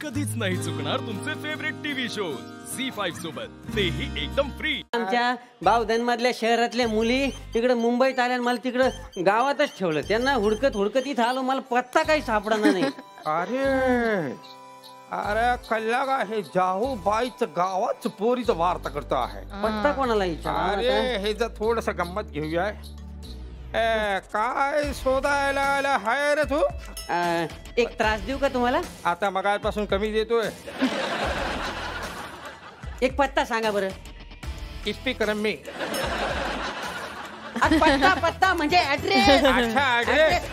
कधीच नाही चुकणार तुमचे फेवरेट टीव्ही शो झी5 सोबत, तेही एकदम फ्री। आमच्या बावधन मधल्या शहरातल्या मुली तिकडे मुंबईत आल्या, मला तिकडे गावातच ठेवलं। त्यांना हुडकत हुडकत इथं आलो, मला पत्ता काही सापडणार नाही। अरे अरे कल्ला का हे जाहू बाईच गावात पोरीचं वार्ता करतो आहे। पत्ता कोणाला विचार? अरे हे जर थोडस गंमत घेऊया। काय शोधायला आला हाय रे तू? एक त्रास देऊ का तुम्हाला? आता मगापासून कमी देतोय। एक पत्ता सांगा बरं। स्पीकर मी पत्ता पत्ता म्हणजे ऍड्रेस। अच्छा ऍड्रेस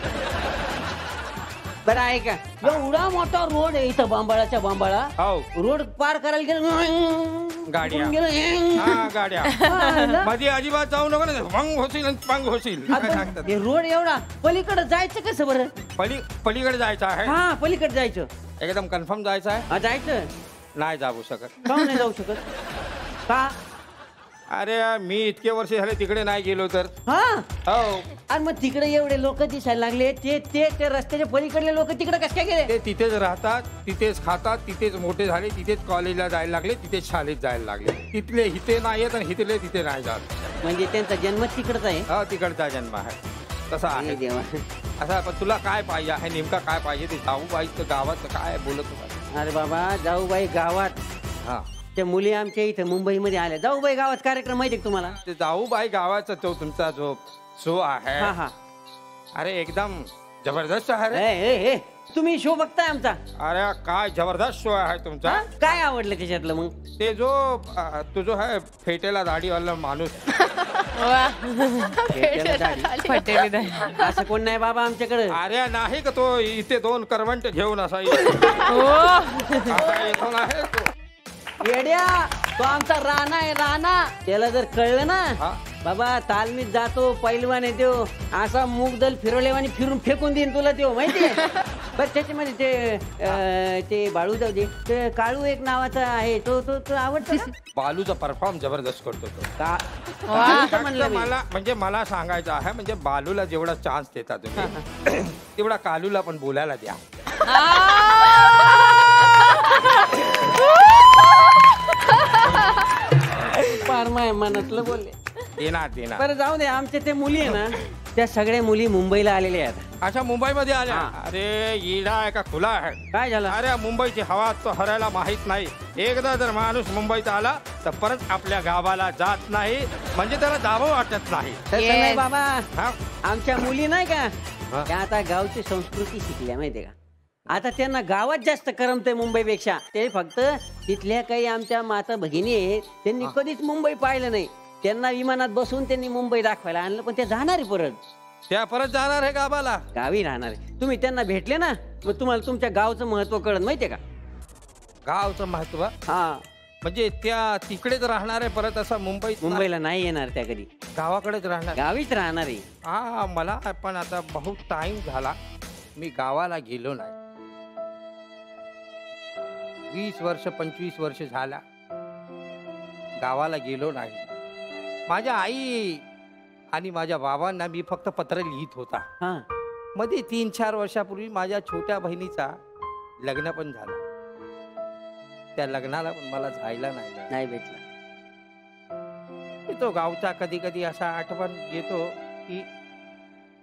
बरं आहे का? एवढा मोठा रोड आहे इथं, बांबाळाच्या बांबाळा। हो रोड पार करायला गेलं गाड्या गेलं गाड्या मध्ये अजिबात जाऊ नको ना, भंग होशील पंग होशील। हे रोड एवढा, पलीकडे जायचं कसं बरं? पलीकडे जायचं आहे। हा पलीकडे जायचं, एकदम कन्फर्म जायचं आहे। हा जायचं। नाही जाऊ शकत। का नाही जाऊ शकत? का? अरे मी इतके वर्ष झाले तिकडे नाही गेलो तर। हा हो आणि मग तिकडे एवढे लोक दिसायला लागले, ते रस्त्याच्या पलीकडले लोक तिकडे कस काय गेले? ते तिथेच राहतात, तिथेच खातात, तिथेच मोठे झाले, तिथेच कॉलेजला जायला लागले, तिथेच शाळेत जायला लागले। तिथले हिते नाही येत आणि हितले तिथे नाही जात। म्हणजे त्यांचा जन्म तिकडचा आहे? हा तिकडचा जन्म आहे, तसा आहे देवा। असा पण तुला काय पाहिजे आहे नेमका? काय पाहिजे ते जाऊबाईचं गावात काय बोलत होता? अरे बाबा जाऊबाई गावात, हा त्या मुली आमच्या इथे मुंबईमध्ये आल्या। जाऊबाई गावात कार्यक्रम माहिती का तुम्हाला? ते जाऊबाई गावाचा तो तुमचा जो शो आहे, हा हा अरे एकदम जबरदस्त आहे रे। ए, तुम्ही शो बघताय आमचा? अरे काय जबरदस्त शो आहे तुमचा। हा? काय आवडलं त्याच्यातलं मग? ते जो तो जो है फेटेला दाढीवाला माणूस। असं कोण नाही बाबा आमच्याकडे। अरे नाही का तो इथे दोन करवंट घेऊन असा येतो आहे तो। येड्या, तो आमचा राणा आहे, राणा। त्याला जर कळलं ना बाबा, तालमीत जातो, पैलवान आहे तो, असा मूग दल फिरवलेवानी फिरून फेकून देईन तुला तो, माहितीये? बस त्याच्यामध्ये ते बाळू जाऊ दे, ते काळू एक नावाचा आहे, तो तो तो आवडतो ना? बालूचा परफॉर्म जबरदस्त करतो तो। म्हणजे मला सांगायचं आहे, म्हणजे बालूला जेवढा चान्स देता तुम्ही तेवढा कालूला पण बोलायला द्या। फार माय मनातलं बोलले। देणार बरं जाऊ दे, आमच्या ते मुली आहे ना, त्या सगळ्या मुली मुंबईला आलेल्या आहेत। अच्छा मुंबईमध्ये आल्या? अरे येडा आहे का खुला आहे? काय झालं? अरे मुंबईची हवा तो हरायला माहित नाही। एकदा जर माणूस मुंबईत आला तर परत आपल्या गावाला जात नाही, म्हणजे त्याला जावं वाटत नाही। तसं नाही बाबा, आमच्या मुली नाही का, त्या आता गावची संस्कृती शिकल्या, माहितीये का? आता त्यांना गावात जास्त करमतंय मुंबईपेक्षा। ते फक्त तिथल्या काही आमच्या माता भगिनी आहेत, त्यांनी कधीच मुंबई पाहिलं नाही। त्यांना विमानात बसून त्यांनी मुंबई दाखवायला आणलं, पण ते जाणार आहे परत। त्या परत जाणार आहे गावाला? गावी राहणार आहे। तुम्ही त्यांना भेटले ना, मग तुम्हाला तुमच्या गावचं महत्व कळत, माहितीये का? गावचं महत्व? हा म्हणजे त्या तिकडेच राहणार आहे परत, असं मुंबईला नाही येणार त्या कधी, गावाकडेच राहणार, गावीच राहणार आहे। हा मला पण आता बहुत टाइम झाला मी गावाला गेलो नाही। 20 वर्ष 25 वर्ष झाला गावाला गेलो नाही। माझ्या आई आणि माझ्या बाबांना मी फक्त पत्र लिहित होता। मध्ये 3-4 वर्षापूर्वी माझ्या छोट्या बहिणीचा लग्न पण झाला, त्या लग्नाला पण मला जायला नाही भेटला। तो गावचा कधी कधी असा आठवण येतो की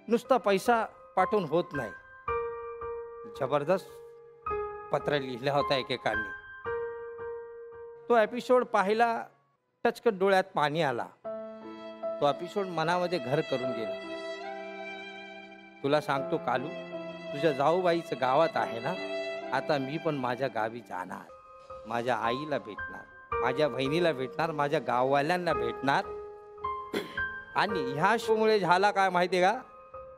नुसता पैसा पाठवून होत नाही। जबरदस्त पत्र लिहिलं होतं एकेकांनी, तो एपिसोड पाहिला, टचकन डोळ्यात पाणी आला। तो एपिसोड मनामध्ये घर करून गेला। तुला सांगतो कालू, तुझ्या जाऊबाईचं गावात आहे ना, आता मी पण माझ्या गावी जाणार, माझ्या आईला भेटणार, माझ्या बहिणीला भेटणार, माझ्या गाववाल्यांना भेटणार। आणि ह्या शोमुळे झाला काय माहितीये का,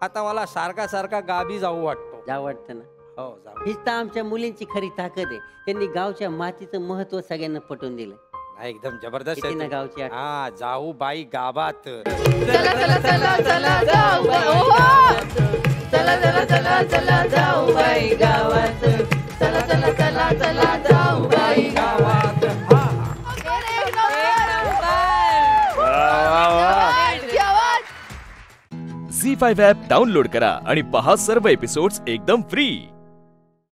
आता मला सारखा सारखा गावी जाऊ वाटतं ना। हो जाऊ। हीच तर आमच्या मुलींची खरी ताकद आहे, त्यांनी गावच्या मातीचं महत्व सगळ्यांना पटवून दिलं। एकदम जबरदस्त आहे गावची। हा जाऊ बाई गावात। चला चला चला चला जाऊ चला चला चला चला जाऊ बाई गावात, चला चला चला चला जाऊ बाई गावात। झी5 ॲप डाउनलोड करा आणि पहा सर्व एपिसोड्स एकदम फ्री।